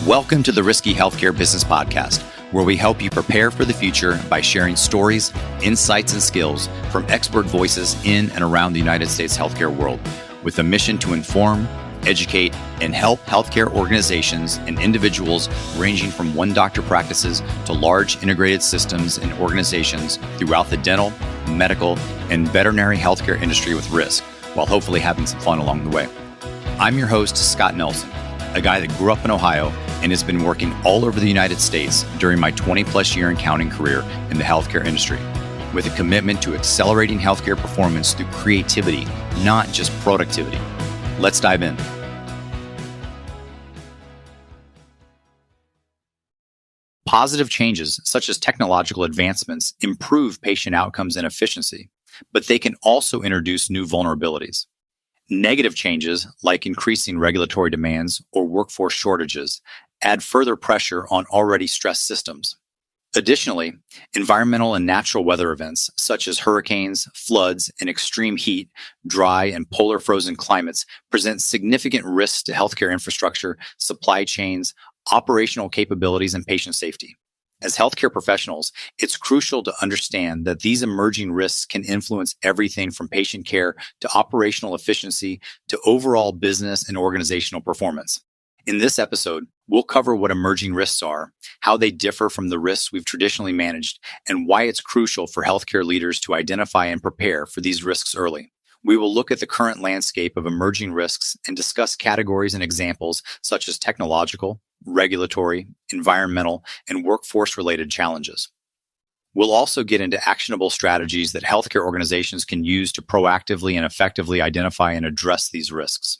Welcome to the Risky Healthcare Business Podcast, where we help you prepare for the future by sharing stories, insights, and skills from expert voices in and around the United States healthcare world, with a mission to inform, educate, and help healthcare organizations and individuals ranging from one doctor practices to large integrated systems and organizations throughout the dental, medical, and veterinary healthcare industry with risk, while hopefully having some fun along the way. I'm your host, Scott Nelson, a guy that grew up in Ohio and has been working all over the United States during my 20-plus year and counting career in the healthcare industry, with a commitment to accelerating healthcare performance through creativity, not just productivity. Let's dive in. Positive changes, such as technological advancements, improve patient outcomes and efficiency, but they can also introduce new vulnerabilities. Negative changes, like increasing regulatory demands or workforce shortages, add further pressure on already stressed systems. Additionally, environmental and natural weather events, such as hurricanes, floods, and extreme heat, dry, and polar frozen climates, present significant risks to healthcare infrastructure, supply chains, operational capabilities, and patient safety. As healthcare professionals, it's crucial to understand that these emerging risks can influence everything from patient care to operational efficiency to overall business and organizational performance. In this episode, we'll cover what emerging risks are, how they differ from the risks we've traditionally managed, and why it's crucial for healthcare leaders to identify and prepare for these risks early. We will look at the current landscape of emerging risks and discuss categories and examples such as technological, regulatory, environmental, and workforce-related challenges. We'll also get into actionable strategies that healthcare organizations can use to proactively and effectively identify and address these risks.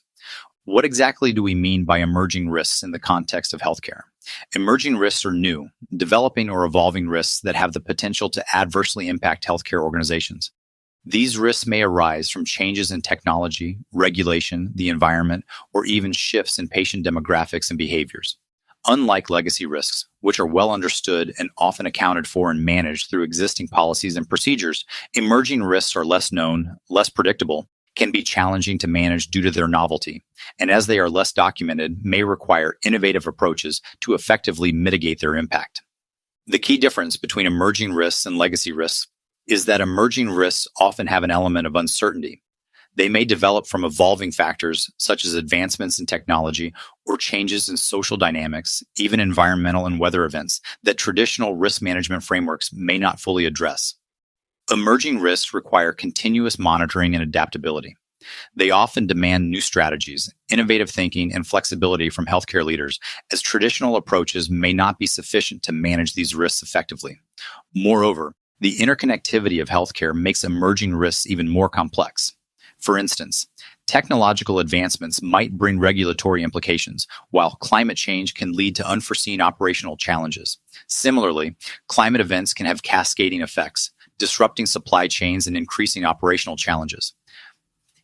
What exactly do we mean by emerging risks in the context of healthcare? Emerging risks are new, developing or evolving risks that have the potential to adversely impact healthcare organizations. These risks may arise from changes in technology, regulation, the environment, or even shifts in patient demographics and behaviors. Unlike legacy risks, which are well understood and often accounted for and managed through existing policies and procedures, emerging risks are less known, less predictable, can be challenging to manage due to their novelty, and as they are less documented, may require innovative approaches to effectively mitigate their impact. The key difference between emerging risks and legacy risks is that emerging risks often have an element of uncertainty. They may develop from evolving factors such as advancements in technology or changes in social dynamics, even environmental and weather events that traditional risk management frameworks may not fully address. Emerging risks require continuous monitoring and adaptability. They often demand new strategies, innovative thinking, and flexibility from healthcare leaders, as traditional approaches may not be sufficient to manage these risks effectively. Moreover, the interconnectivity of healthcare makes emerging risks even more complex. For instance, technological advancements might bring regulatory implications, while climate change can lead to unforeseen operational challenges. Similarly, climate events can have cascading effects, disrupting supply chains and increasing operational challenges.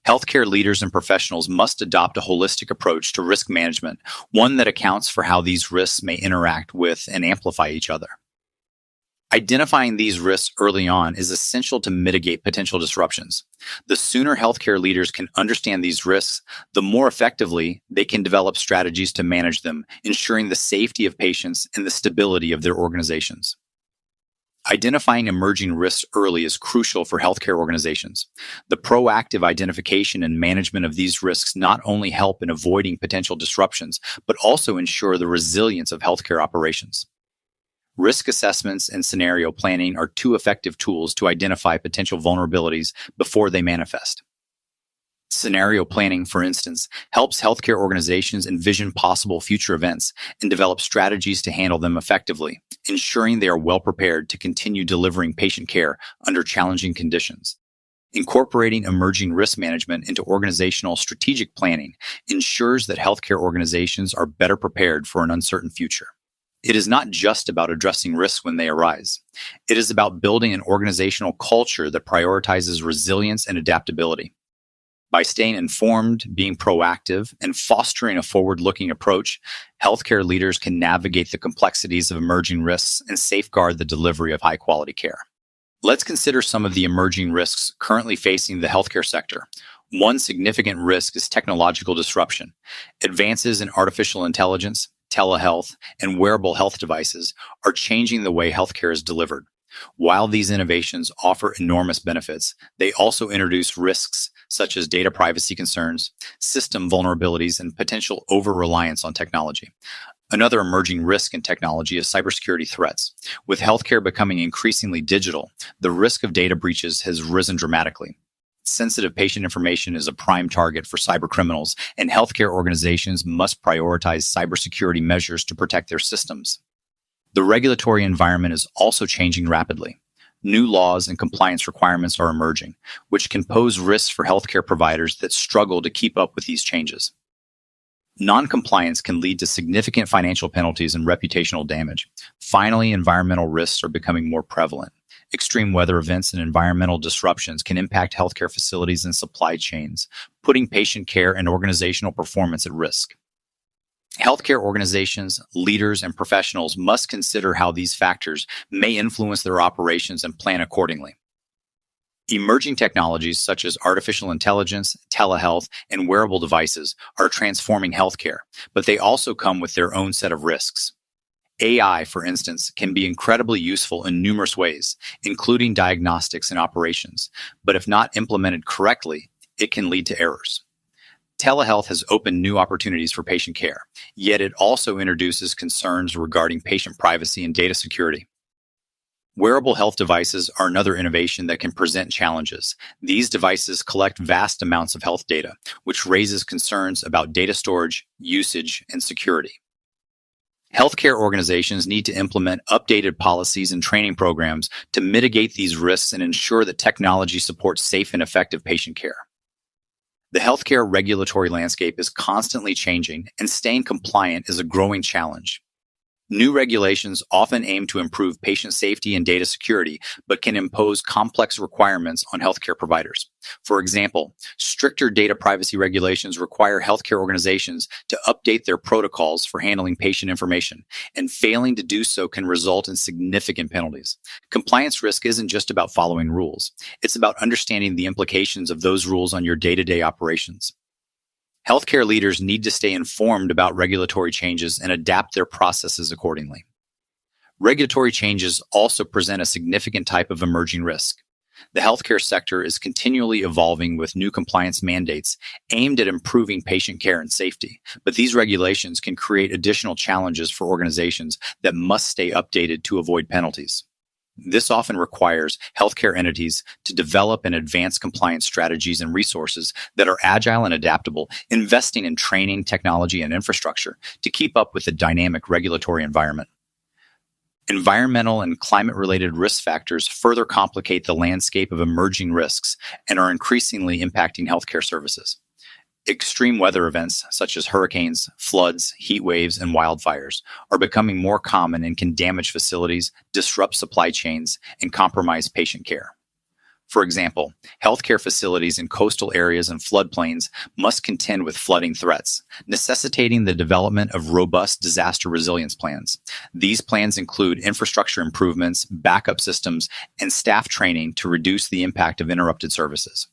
Healthcare leaders and professionals must adopt a holistic approach to risk management, one that accounts for how these risks may interact with and amplify each other. Identifying these risks early on is essential to mitigate potential disruptions. The sooner healthcare leaders can understand these risks, the more effectively they can develop strategies to manage them, ensuring the safety of patients and the stability of their organizations. Identifying emerging risks early is crucial for healthcare organizations. The proactive identification and management of these risks not only help in avoiding potential disruptions, but also ensure the resilience of healthcare operations. Risk assessments and scenario planning are two effective tools to identify potential vulnerabilities before they manifest. Scenario planning, for instance, helps healthcare organizations envision possible future events and develop strategies to handle them effectively, ensuring they are well prepared to continue delivering patient care under challenging conditions. Incorporating emerging risk management into organizational strategic planning ensures that healthcare organizations are better prepared for an uncertain future. It is not just about addressing risks when they arise. It is about building an organizational culture that prioritizes resilience and adaptability. By staying informed, being proactive, and fostering a forward-looking approach, healthcare leaders can navigate the complexities of emerging risks and safeguard the delivery of high-quality care. Let's consider some of the emerging risks currently facing the healthcare sector. One significant risk is technological disruption. Advances in artificial intelligence, telehealth, and wearable health devices are changing the way healthcare is delivered. While these innovations offer enormous benefits, they also introduce risks such as data privacy concerns, system vulnerabilities, and potential over-reliance on technology. Another emerging risk in technology is cybersecurity threats. With healthcare becoming increasingly digital, the risk of data breaches has risen dramatically. Sensitive patient information is a prime target for cybercriminals, and healthcare organizations must prioritize cybersecurity measures to protect their systems. The regulatory environment is also changing rapidly. New laws and compliance requirements are emerging, which can pose risks for healthcare providers that struggle to keep up with these changes. Non-compliance can lead to significant financial penalties and reputational damage. Finally, environmental risks are becoming more prevalent. Extreme weather events and environmental disruptions can impact healthcare facilities and supply chains, putting patient care and organizational performance at risk. Healthcare organizations, leaders, and professionals must consider how these factors may influence their operations and plan accordingly. Emerging technologies such as artificial intelligence, telehealth, and wearable devices are transforming healthcare, but they also come with their own set of risks. AI, for instance, can be incredibly useful in numerous ways, including diagnostics and operations, but if not implemented correctly, it can lead to errors. Telehealth has opened new opportunities for patient care, yet it also introduces concerns regarding patient privacy and data security. Wearable health devices are another innovation that can present challenges. These devices collect vast amounts of health data, which raises concerns about data storage, usage, and security. Healthcare organizations need to implement updated policies and training programs to mitigate these risks and ensure that technology supports safe and effective patient care. The healthcare regulatory landscape is constantly changing, and staying compliant is a growing challenge. New regulations often aim to improve patient safety and data security, but can impose complex requirements on healthcare providers. For example, stricter data privacy regulations require healthcare organizations to update their protocols for handling patient information, and failing to do so can result in significant penalties. Compliance risk isn't just about following rules. It's about understanding the implications of those rules on your day-to-day operations. Healthcare leaders need to stay informed about regulatory changes and adapt their processes accordingly. Regulatory changes also present a significant type of emerging risk. The healthcare sector is continually evolving with new compliance mandates aimed at improving patient care and safety, but these regulations can create additional challenges for organizations that must stay updated to avoid penalties. This often requires healthcare entities to develop and advance compliance strategies and resources that are agile and adaptable, investing in training, technology, and infrastructure to keep up with the dynamic regulatory environment. Environmental and climate-related risk factors further complicate the landscape of emerging risks and are increasingly impacting healthcare services. Extreme weather events such as hurricanes, floods, heat waves, and wildfires are becoming more common and can damage facilities, disrupt supply chains, and compromise patient care. For example, healthcare facilities in coastal areas and floodplains must contend with flooding threats, necessitating the development of robust disaster resilience plans. These plans include infrastructure improvements, backup systems, and staff training to reduce the impact of interrupted services.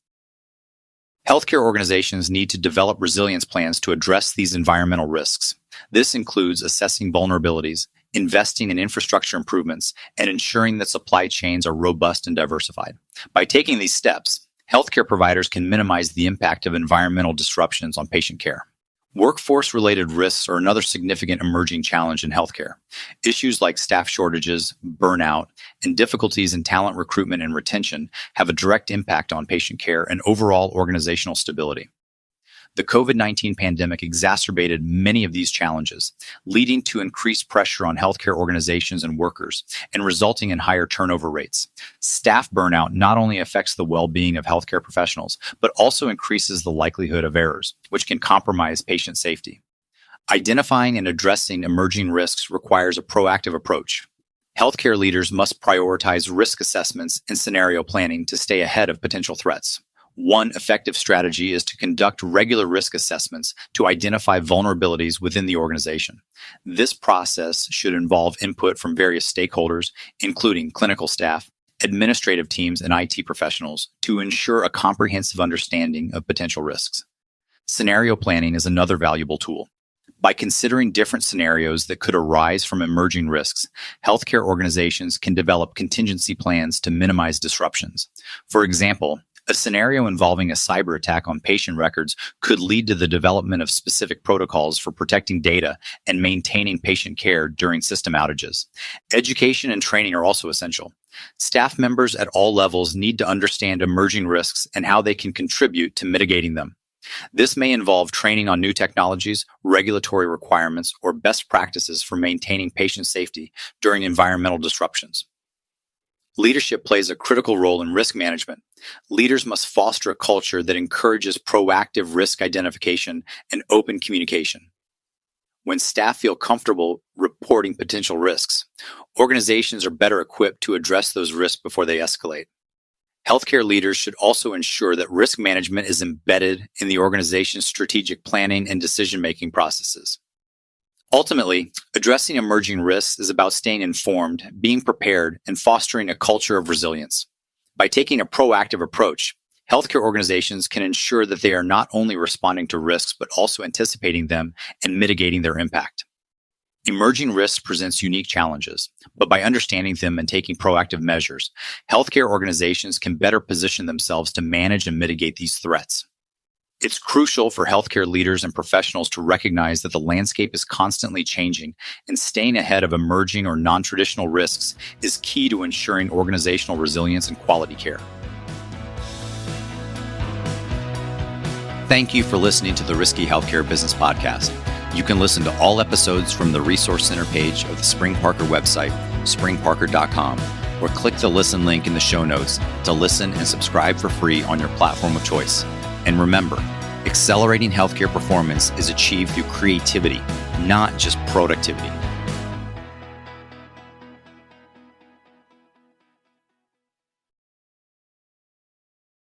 Healthcare organizations need to develop resilience plans to address these environmental risks. This includes assessing vulnerabilities, investing in infrastructure improvements, and ensuring that supply chains are robust and diversified. By taking these steps, healthcare providers can minimize the impact of environmental disruptions on patient care. Workforce-related risks are another significant emerging challenge in healthcare. Issues like staff shortages, burnout, and difficulties in talent recruitment and retention have a direct impact on patient care and overall organizational stability. The COVID-19 pandemic exacerbated many of these challenges, leading to increased pressure on healthcare organizations and workers and resulting in higher turnover rates. Staff burnout not only affects the well-being of healthcare professionals, but also increases the likelihood of errors, which can compromise patient safety. Identifying and addressing emerging risks requires a proactive approach. Healthcare leaders must prioritize risk assessments and scenario planning to stay ahead of potential threats. One effective strategy is to conduct regular risk assessments to identify vulnerabilities within the organization. This process should involve input from various stakeholders, including clinical staff, administrative teams, and IT professionals, to ensure a comprehensive understanding of potential risks. Scenario planning is another valuable tool. By considering different scenarios that could arise from emerging risks, healthcare organizations can develop contingency plans to minimize disruptions. For example, a scenario involving a cyber attack on patient records could lead to the development of specific protocols for protecting data and maintaining patient care during system outages. Education and training are also essential. Staff members at all levels need to understand emerging risks and how they can contribute to mitigating them. This may involve training on new technologies, regulatory requirements, or best practices for maintaining patient safety during environmental disruptions. Leadership plays a critical role in risk management. Leaders must foster a culture that encourages proactive risk identification and open communication. When staff feel comfortable reporting potential risks, organizations are better equipped to address those risks before they escalate. Healthcare leaders should also ensure that risk management is embedded in the organization's strategic planning and decision-making processes. Ultimately, addressing emerging risks is about staying informed, being prepared, and fostering a culture of resilience. By taking a proactive approach, healthcare organizations can ensure that they are not only responding to risks, but also anticipating them and mitigating their impact. Emerging risks presents unique challenges, but by understanding them and taking proactive measures, healthcare organizations can better position themselves to manage and mitigate these threats. It's crucial for healthcare leaders and professionals to recognize that the landscape is constantly changing, and staying ahead of emerging or non-traditional risks is key to ensuring organizational resilience and quality care. Thank you for listening to the Risky Healthcare Business Podcast. You can listen to all episodes from the Resource Center page of the SpringParker website, springparker.com, or click the listen link in the show notes to listen and subscribe for free on your platform of choice. And remember, accelerating healthcare performance is achieved through creativity, not just productivity.